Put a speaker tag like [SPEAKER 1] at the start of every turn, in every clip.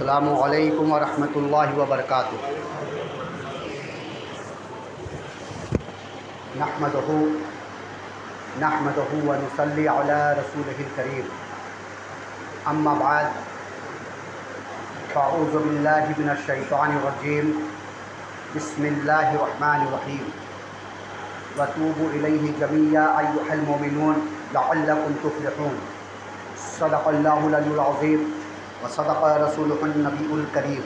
[SPEAKER 1] السلام علیکم ورحمۃ اللہ وبرکاتہ۔ نحمدہ ونصلی علی رسولہ الکریم، اما بعد فاعوذ باللہ من الشیطان الرجیم، بسم اللہ الرحمن الرحیم، وتوبوا الیہ جمیعا ایھا المؤمنون لعلکم تفلحون۔ صدق اللہ العلی العظیم وصدق رسولہ النبی الکریم،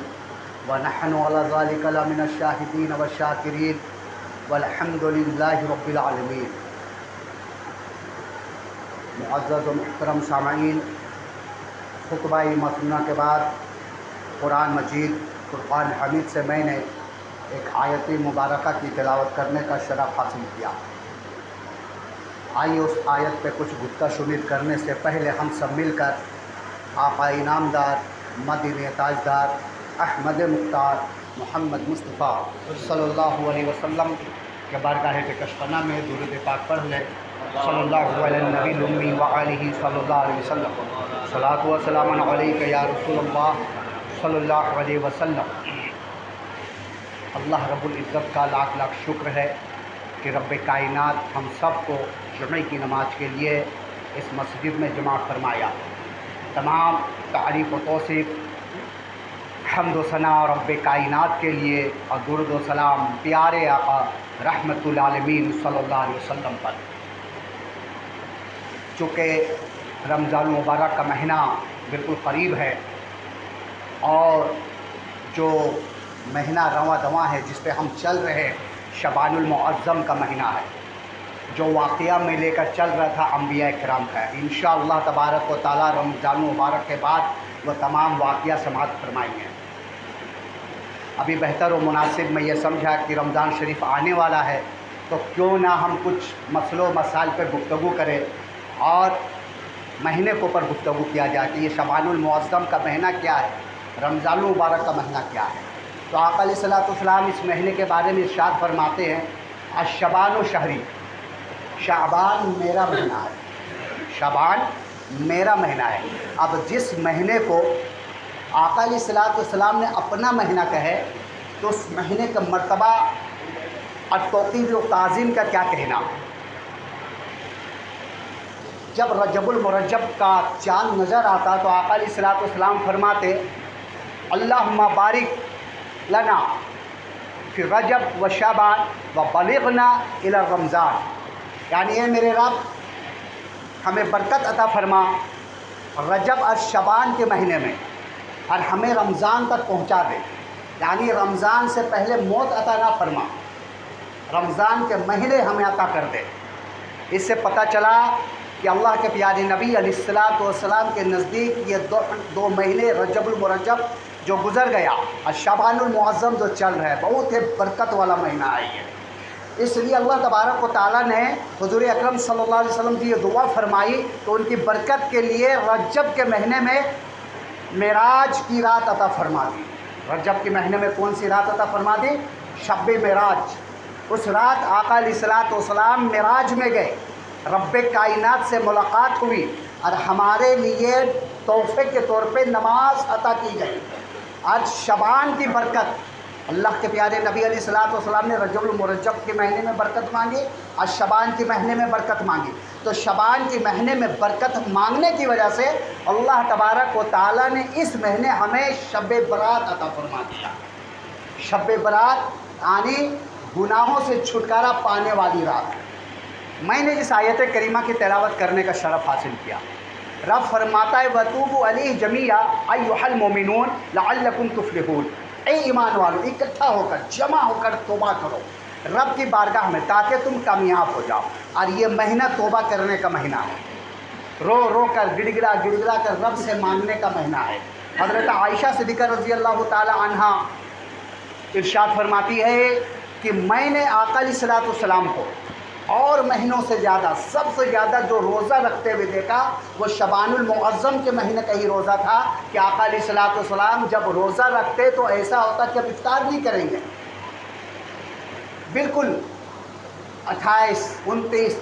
[SPEAKER 1] ونحن علی ذلک لمن الشاہدین والشاکرین، والحمد للہ رب العالمین۔ معزز و محترم سامعین، خطبہ مسنونہ کے بعد قرآن مجید فرقان حمید سے میں نے ایک آیت مبارکہ کی تلاوت کرنے کا شرف حاصل کیا۔ آئیے اس آیت پہ کچھ گفتہ شنید کرنے سے پہلے ہم سب مل کر آقا انعامدار، مدینہ تاجدار، احمد مختار محمد مصطفیٰ صلی اللہ علیہ وسلم کے بارگاہ کشقنہ میں درود پاک پڑھ لیں۔ صلی اللہ علیہ النبی الامی وآلہ صلی اللہ علیہ وسلم، صلاۃ و سلام علیک یا رسول اللہ صلی اللہ علیہ وسلم۔ اللہ رب العزت کا لاکھ لاکھ شکر ہے کہ رب کائنات ہم سب کو جمعہ کی نماز کے لیے اس مسجد میں جمع فرمایا۔ تمام تعریف و توصیف، حمد و ثنا رب کائنات کے لیے، اور درود و سلام پیارے آقا رحمت العالمین صلی اللہ علیہ وسلم پر۔ چونکہ رمضان المبارک کا مہینہ بالکل قریب ہے، اور جو مہینہ رواں دواں ہے جس پہ ہم چل رہے ہیں، شعبان المعظم کا مہینہ ہے، جو واقعہ میں لے کر چل رہا تھا انبیاء کرام کا۔ انشاءاللہ تبارک و تعالی رمضان المبارک کے بعد وہ تمام واقعہ سماعت فرمائیں گے۔ ابھی بہتر و مناسب میں یہ سمجھا کہ رمضان شریف آنے والا ہے، تو کیوں نہ ہم کچھ مسئلوں مسائل پر گفتگو کریں اور مہینے کے اوپر گفتگو کیا جائے کہ یہ شعبان المعظم کا مہینہ کیا ہے، رمضان المبارک کا مہینہ کیا ہے۔ تو آقا علیہ الصلوۃ والسلام اس مہینے کے بارے میں ارشاد فرماتے ہیں، الشعبان شہری، شعبان میرا مہینہ ہے، شعبان میرا مہینہ ہے۔ اب جس مہینے کو آقا علیہ الصلوۃ والسلام نے اپنا مہینہ کہے تو اس مہینے کا مرتبہ اور توقیر و تعظیم کا کیا کہنا۔ جب رجب المرجب کا چاند نظر آتا تو آقا علیہ الصلوۃ والسلام فرماتے، اللہم بارک لنا فی رجب و شعبان و بلغنا الی رمضان، یعنی اے میرے رب ہمیں برکت عطا فرما رجب اور شعبان کے مہینے میں، اور ہمیں رمضان تک پہنچا دے، یعنی رمضان سے پہلے موت عطا نہ فرما، رمضان کے مہینے ہمیں عطا کر دے۔ اس سے پتہ چلا کہ اللہ کے پیارے نبی علیہ الصلوۃ والسلام کے نزدیک یہ دو مہینے رجب المرجب جو گزر گیا اور شعبان المعظم جو چل رہا ہے، بہت ہی برکت والا مہینہ ہے یہ۔ اس لیے اللہ تبارک و تعالیٰ نے حضور اکرم صلی اللہ علیہ وسلم کی یہ دعا فرمائی تو ان کی برکت کے لیے رجب کے مہینے میں معراج کی رات عطا فرما دی۔ رجب کے مہینے میں کون سی رات عطا فرما دی؟ شب معراج۔ اس رات آقا علیہ الصلوۃ والسلام معراج میں گئے، رب کائنات سے ملاقات ہوئی، اور ہمارے لیے تحفے کے طور پہ نماز عطا کی گئی۔ آج شعبان کی برکت، اللہ کے پیارے نبی علیہ الصلوۃ والسلام نے رجب المرجب کے مہینے میں برکت مانگی اور شعبان کے مہینے میں برکت مانگی۔ تو شعبان کے مہینے میں برکت مانگنے کی وجہ سے اللہ تبارک و تعالیٰ نے اس مہینے ہمیں شب برات عطا فرما دیا۔ شب برات یعنی گناہوں سے چھٹکارا پانے والی رات۔ میں نے اس آیت کریمہ کی تلاوت کرنے کا شرف حاصل کیا۔ رب فرماتا ہے، وَتُوبُوا عَلَيْهِ جَمِيعًا أَيُّهَا الْمُؤْمِنُونَ لَعَلَّكُمْ تُفْلِحُونَ۔ اے ایمان والو، اکٹھا ہو کر، جمع ہو کر توبہ کرو رب کی بارگاہ میں تاکہ تم کامیاب ہو جاؤ۔ اور یہ مہینہ توبہ کرنے کا مہینہ ہے، رو رو کر، گڑ گڑا کر رب سے مانگنے کا مہینہ ہے۔ حضرت عائشہ صدیقہ رضی اللہ تعالی عنہا ارشاد فرماتی ہے کہ میں نے آقا علیہ الصلوۃ والسلام کو اور مہینوں سے زیادہ، سب سے زیادہ جو روزہ رکھتے ہوئے دیکھا وہ شعبان المعظم کے مہینے کا ہی روزہ تھا کہ آقا علیہ الصلوۃ والسلام جب روزہ رکھتے تو ایسا ہوتا کہ اب افطار نہیں کریں گے، بالکل 28 29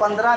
[SPEAKER 1] 15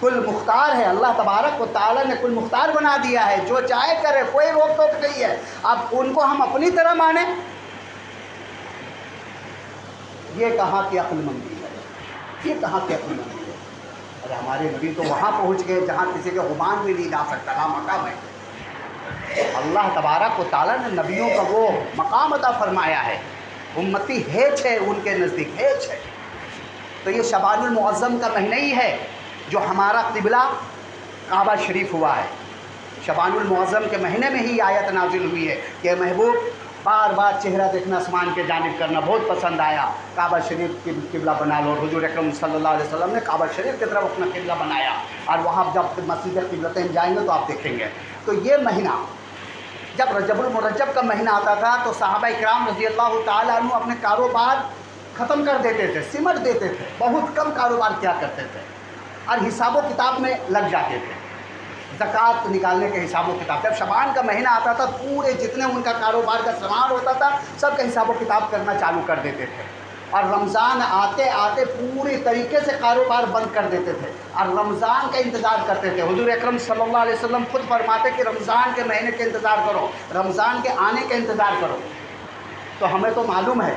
[SPEAKER 1] کل مختار ہے، اللہ تبارک و تعالیٰ نے کل مختار بنا دیا ہے، جو چاہے کرے، کوئی روک ٹوک نہیں ہے۔ اب ان کو ہم اپنی طرح مانیں، یہ کہاں کی عقل مندی ہے، یہ کہاں کی عقل مندی ہے؟ ارے ہمارے نبی تو وہاں پہنچ گئے جہاں کسی کے غبان بھی نہیں جا سکتا، لا مقام ہے۔ اللہ تبارک و تعالیٰ نے نبیوں کا وہ مقام عطا فرمایا ہے، امتی ہیچ ہے ان کے نزدیک، ہیچ ہے۔ تو یہ شعبان المعظم کا مہینہ ہی ہے جو ہمارا قبلہ کعبہ شریف ہوا ہے۔ شعبان المعظم کے مہینے میں ہی آیت نازل ہوئی ہے کہ محبوب بار بار چہرہ دیکھنا آسمان کے جانب کرنا بہت پسند آیا، کعبہ شریف کی قبلہ بنا لو۔ حضور اکرم صلی اللہ علیہ وسلم نے کعبہ شریف کی طرف اپنا قبلہ بنایا، اور وہاں جب مسجد قبلتین جائیں گے تو آپ دیکھیں گے۔ تو یہ مہینہ جب رجب المرجب کا مہینہ آتا تھا تو صحابہ اکرام رضی اللہ تعالیٰ عنہ اپنے کاروبار ختم کر دیتے تھے، سمٹ دیتے تھے، بہت کم کاروبار کیا کرتے تھے اور حساب و کتاب میں لگ جاتے تھے، زکوٰۃ نکالنے کے حساب و کتاب۔ جب شعبان کا مہینہ آتا تھا پورے جتنے ان کا کاروبار کا سامان ہوتا تھا سب کا حساب و کتاب کرنا چالو کر دیتے تھے، اور رمضان آتے آتے پوری طریقے سے کاروبار بند کر دیتے تھے اور رمضان کا انتظار کرتے تھے۔ حضور اکرم صلی اللہ علیہ وسلم خود فرماتے کہ رمضان کے مہینے کا انتظار کرو، رمضان کے آنے کا انتظار کرو۔ تو ہمیں تو معلوم ہے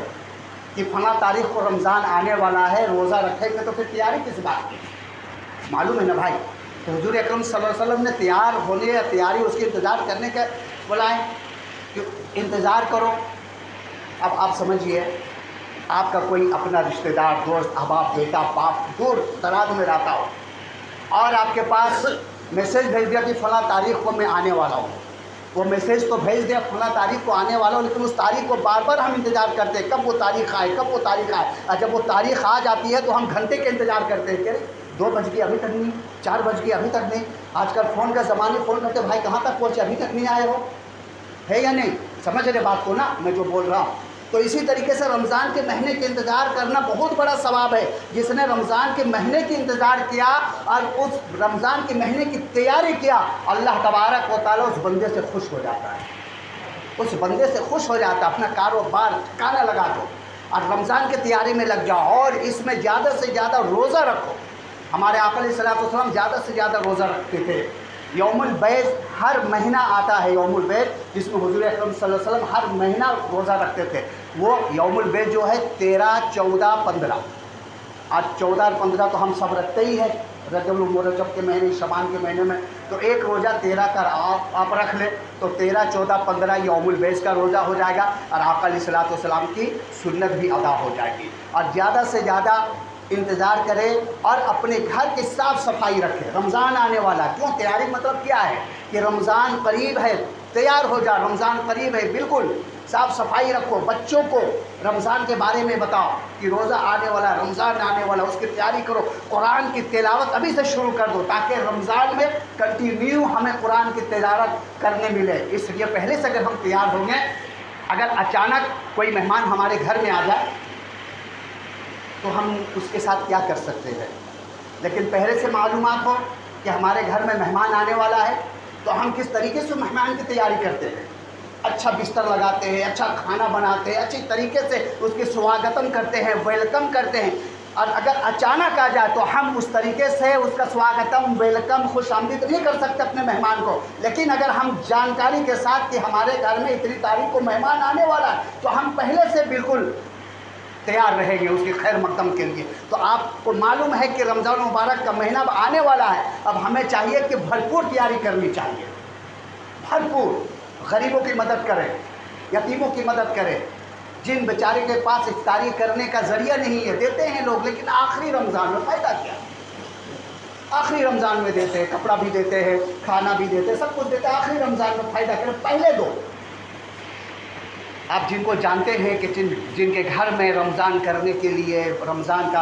[SPEAKER 1] کہ فلاں تاریخ کو رمضان آنے والا ہے، روزہ رکھیں گے، تو پھر تیاری کس بات کی؟ معلوم ہے نا بھائی۔ تو حضور اکرم صلی اللہ علیہ وسلم نے تیار ہونے یا تیاری اس کے انتظار کرنے کا بلائے کہ انتظار کرو۔ اب آپ سمجھیے آپ کا کوئی اپنا رشتہ دار، دوست، احباب، بیٹا، باپ دور دراز میں رہتا ہو اور آپ کے پاس میسیج بھیج دیا کہ فلاں تاریخ کو میں آنے والا ہوں، وہ میسیج تو بھیج دیا فلاں تاریخ کو آنے والا ہوں، لیکن اس تاریخ کو بار بار ہم انتظار کرتے ہیں کب وہ تاریخ آئے، کب وہ تاریخ آئے، اور جب وہ تاریخ آ جاتی ہے تو ہم گھنٹے کے انتظار کرتے ہیں کہ 2 بج گئے ابھی تک نہیں، 4 بج گئے ابھی تک نہیں۔ آج کل فون کا زمانے، فون کرتے بھائی کہاں تک پہنچے، ابھی تک نہیں آئے ہو، ہے یا نہیں؟ سمجھ رہے بات کو نا میں جو بول رہا ہوں؟ تو اسی طریقے سے رمضان کے مہینے کے انتظار کرنا بہت بڑا ثواب ہے۔ جس نے رمضان کے مہینے کی انتظار کیا اور اس رمضان کے مہینے کی تیاری کیا، اللہ تبارک و تعالیٰ اس بندے سے خوش ہو جاتا ہے، اس بندے سے خوش ہو جاتا ہے۔ اپنا کاروبار ٹھکانا لگا دو اور رمضان کی تیاری میں لگ جاؤ، اور اس میں زیادہ سے زیادہ روزہ رکھو۔ ہمارے آقا علیہ الصلوۃ والسلام زیادہ سے زیادہ روزہ رکھتے تھے۔ یوم البیض ہر مہینہ آتا ہے، یوم البیض جس میں حضور اکرم صلی اللہ علیہ وسلم ہر مہینہ روزہ رکھتے تھے۔ وہ یوم البیض جو ہے 13، 14، 15، آج 14 اور 15 تو ہم سب رکھتے ہی ہیں رجب المرجب کے مہینے، شعبان کے مہینے میں، تو ایک روزہ 13 کا آپ رکھ لیں تو 13، 14، 15 یوم البیض کا روزہ ہو جائے گا، اور آقا علیہ الصلوۃ والسلام کی سنت بھی ادا ہو جائے گی۔ اور زیادہ سے زیادہ انتظار کرے اور اپنے گھر کی صاف صفائی رکھے۔ رمضان آنے والا، کیوں تیاری مطلب کیا ہے کہ رمضان قریب ہے، تیار ہو جا، رمضان قریب ہے، بالکل صاف صفائی رکھو۔ بچوں کو رمضان کے بارے میں بتاؤ کہ روزہ آنے والا، رمضان آنے والا، اس کی تیاری کرو۔ قرآن کی تلاوت ابھی سے شروع کر دو تاکہ رمضان میں کنٹینیو ہمیں قرآن کی تلاوت کرنے ملے۔ اس لیے پہلے سے اگر ہم تیار ہوں گے، اگر اچانک کوئی مہمان ہمارے گھر میں آ جائے تو ہم اس کے ساتھ کیا کر سکتے ہیں، لیکن پہلے سے معلومات ہو کہ ہمارے گھر میں مہمان آنے والا ہے تو ہم کس طریقے سے مہمان کی تیاری کرتے ہیں، اچھا بستر لگاتے ہیں، اچھا کھانا بناتے ہیں، اچھی طریقے سے اس کی سواگتم کرتے ہیں، ویلکم کرتے ہیں۔ اور اگر اچانک آ جائے تو ہم اس طریقے سے اس کا سواگتم، ویلکم، خوش آمدید نہیں کر سکتے اپنے مہمان کو، لیکن اگر ہم جانکاری کے ساتھ کہ ہمارے گھر میں اتنی تاریخ کو مہمان آنے والا ہے تو ہم پہلے سے بالکل تیار رہیں گے اس کی خیر مقدم کے لیے۔ تو آپ کو معلوم ہے کہ رمضان مبارک کا مہینہ اب آنے والا ہے، اب ہمیں چاہیے کہ بھرپور تیاری کرنی چاہیے، بھرپور۔ غریبوں کی مدد کریں، یتیموں کی مدد کریں، جن بیچارے کے پاس افطاری کرنے کا ذریعہ نہیں ہے، دیتے ہیں لوگ لیکن آخری رمضان میں، فائدہ کیا؟ آخری رمضان میں دیتے ہیں، کپڑا بھی دیتے ہیں، کھانا بھی دیتے ہیں، سب کچھ دیتے ہیں، آخری رمضان میں فائدہ کریں، پہلے دو۔ آپ جن کو جانتے ہیں کہ جن کے گھر میں رمضان کرنے کے لیے، رمضان کا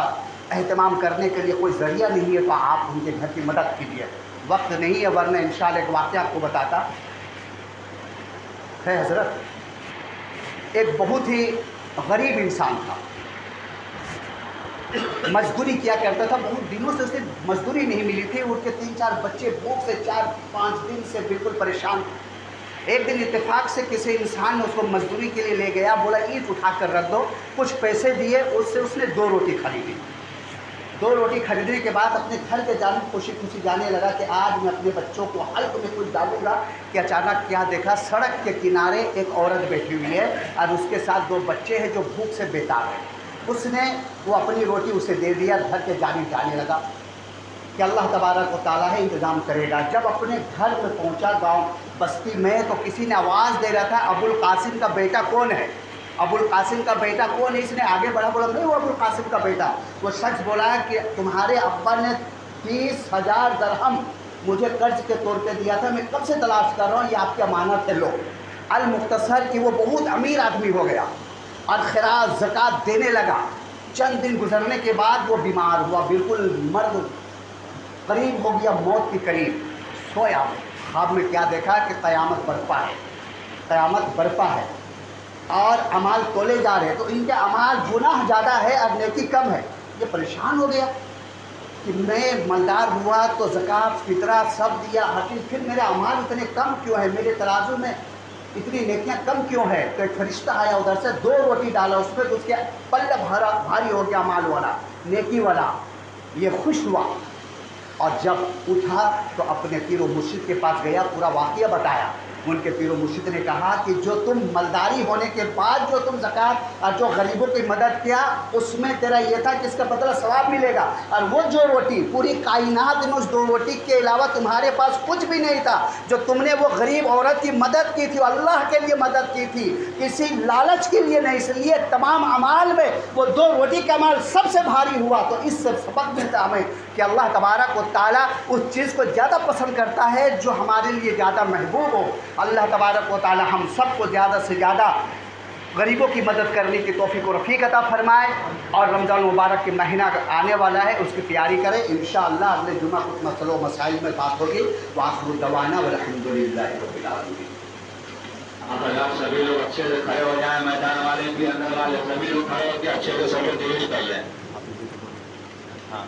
[SPEAKER 1] اہتمام کرنے کے لیے کوئی ذریعہ نہیں ہے تو آپ ان کے گھر کی مدد کیجیے۔ وقت نہیں ہے ورنہ انشاءاللہ ایک واقعہ آپ کو بتاتا ہے۔ حضرت ایک بہت ہی غریب انسان تھا، مزدوری کیا کرتا تھا، بہت دنوں سے اسے مزدوری نہیں ملی تھی، ان کے 3-4 بچے بھوک سے 4-5 دن سے بالکل پریشان تھے۔ ایک دن اتفاق سے کسی انسان نے اس کو مزدوری کے لیے لے گیا، بولا اینٹ اٹھا کر رکھ دو، کچھ پیسے دیے، اس سے اس نے 2 روٹی خریدی۔ 2 روٹی خریدنے کے بعد اپنے گھر کے جانب خوشی خوشی جانے لگا کہ آج میں اپنے بچوں کو حلق میں کچھ ڈالوں گا کہ اچانک کیا دیکھا، سڑک کے کنارے ایک عورت بیٹھی ہوئی ہے اور اس کے ساتھ 2 بچے ہیں جو بھوک سے بیتاب ہیں۔ اس نے وہ اپنی روٹی اسے دے دیا، گھر کے جانب جانے لگا کہ اللہ تبارک و تعالیٰ ہے انتظام کرے گا۔ جب اپنے گھر میں پہنچا گاؤں بستی میں تو کسی نے آواز دے رہا تھا ابو القاسم کا بیٹا کون ہے، ابو القاسم کا بیٹا کون ہے؟ اس نے آگے بڑھا، بولا نہیں وہ ابو القاسم کا بیٹا۔ وہ شخص بولا کہ تمہارے ابا نے 30,000 درہم مجھے قرض کے طور پہ دیا تھا، میں کب سے تلاش کر رہا ہوں، یہ آپ کی امانت ہے، لو۔ المختصر کہ وہ بہت امیر آدمی ہو گیا اور خراج زکوٰۃ دینے لگا۔ چند دن گزرنے کے بعد وہ بیمار ہوا، بالکل مرد قریب ہو گیا، موت کے قریب سویا۔ خواب میں کیا دیکھا کہ قیامت برپا ہے، قیامت برپا ہے اور اعمال تولے جا رہے ہیں، تو ان کے اعمال گناہ زیادہ ہے اور نیکی کم ہے۔ یہ پریشان ہو گیا کہ میں مالدار ہوا تو زکوٰۃ فطرہ سب دیا، ہر چیز، پھر میرے اعمال اتنے کم کیوں ہیں، میرے ترازو میں اتنی نیکیاں کم کیوں ہے؟ تو ایک فرشتہ آیا ادھر سے، 2 روٹی ڈالا اس میں، تو اس کے پلہ بھاری ہو گیا اعمال والا، نیکی والا۔ یہ خوش ہوا اور جب اٹھا تو اپنے پیر و مرشد کے پاس گیا، پورا واقعہ بتایا۔ ان کے پیر و مرشد نے کہا کہ جو تم مالداری ہونے کے بعد جو تم زکوٰۃ اور جو غریبوں کی مدد کیا، اس میں تیرا یہ تھا کہ اس کا بدلہ ثواب ملے گا، اور وہ جو روٹی پوری کائنات میں اس 2 روٹی کے علاوہ تمہارے پاس کچھ بھی نہیں تھا، جو تم نے وہ غریب عورت کی مدد کی تھی، اللہ کے لیے مدد کی تھی، کسی لالچ کے لیے نہیں، اس لیے تمام اعمال میں وہ 2 روٹی کا عمل سب سے بھاری ہوا۔ تو اس سے سبق ملتا ہمیں کہ اللہ تبارک و تعالیٰ اس چیز کو زیادہ پسند کرتا ہے جو ہمارے لیے زیادہ محبوب ہو۔ اللہ تبارک و تعالیٰ ہم سب کو زیادہ سے زیادہ غریبوں کی مدد کرنے کی توفیق و رفیق عطا فرمائے، اور رمضان المبارک کے مہینہ آنے والا ہے، اس کی تیاری کریں۔ انشاءاللہ اگلے جمعہ کچھ مسئلوں و مسائل میں بات ہوگی۔ وآخر دعوانا والحمدللہ رب العالمین۔
[SPEAKER 2] آپ سبھی لوگ اچھے سے کھڑے ہو جائیں، میدان والے بھی اندر والے سبھی لوگ کھڑے ہو کے اچھے سے سبھی درست کر لیں۔ ہاں